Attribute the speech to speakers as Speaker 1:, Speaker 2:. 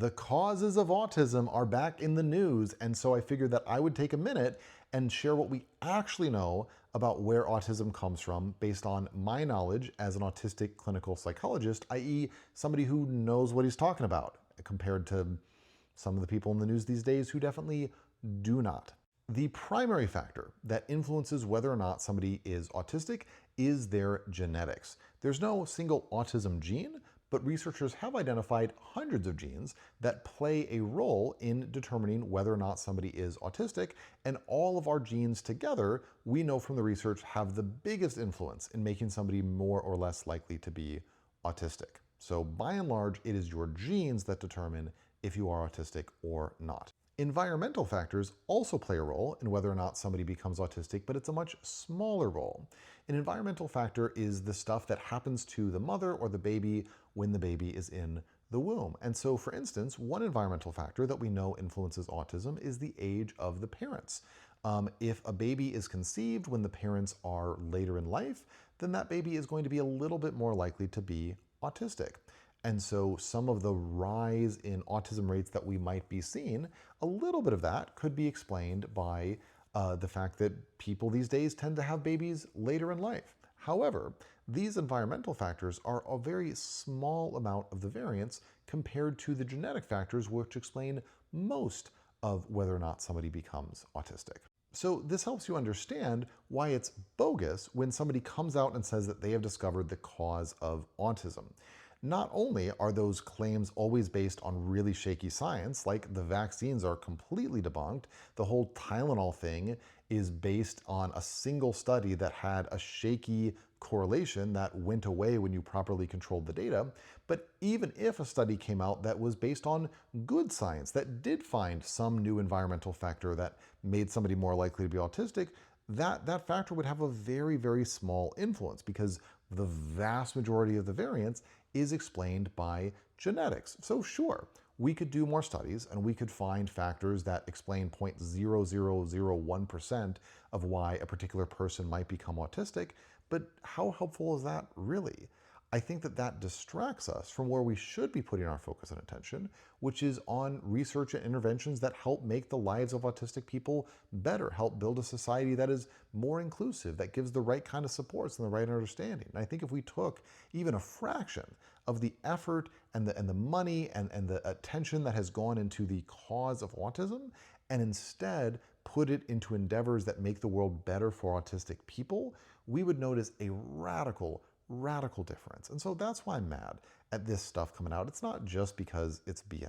Speaker 1: The causes of autism are back in the news, and so I figured that I would take a minute and share what we actually know about where autism comes from based on my knowledge as an autistic clinical psychologist, i.e., somebody who knows what he's talking about, compared to some of the people in the news these days who definitely do not. The primary factor that influences whether or not somebody is autistic is their genetics. There's no single autism gene, but researchers have identified hundreds of genes that play a role in determining whether or not somebody is autistic, and all of our genes together, we know from the research, have the biggest influence in making somebody more or less likely to be autistic. So by and large, it is your genes that determine if you are autistic or not. Environmental factors also play a role in whether or not somebody becomes autistic, but it's a much smaller role. An environmental factor is the stuff that happens to the mother or the baby when the baby is in the womb. And so, for instance, one environmental factor that we know influences autism is the age of the parents. If a baby is conceived when the parents are later in life, then that baby is going to be a little bit more likely to be autistic. And so some of the rise in autism rates that we might be seeing, a little bit of that could be explained by the fact that people these days tend to have babies later in life. However, these environmental factors are a very small amount of the variance compared to the genetic factors which explain most of whether or not somebody becomes autistic. So this helps you understand why it's bogus when somebody comes out and says that they have discovered the cause of autism. Not only are those claims always based on really shaky science, like the vaccines are completely debunked, the whole Tylenol thing is based on a single study that had a shaky correlation that went away when you properly controlled the data, but even if a study came out that was based on good science, that did find some new environmental factor that made somebody more likely to be autistic, that factor would have a very, very small influence because the vast majority of the variance is explained by genetics. So sure, we could do more studies and we could find factors that explain 0.0001% of why a particular person might become autistic, but how helpful is that really? I think that that distracts us from where we should be putting our focus and attention, which is on research and interventions that help make the lives of autistic people better, help build a society that is more inclusive, that gives the right kind of supports and the right understanding. And I think if we took even a fraction of the effort and the money and the attention that has gone into the cause of autism, and instead put it into endeavors that make the world better for autistic people, we would notice a radical difference. And so that's why I'm mad at this stuff coming out. It's not just because it's BS.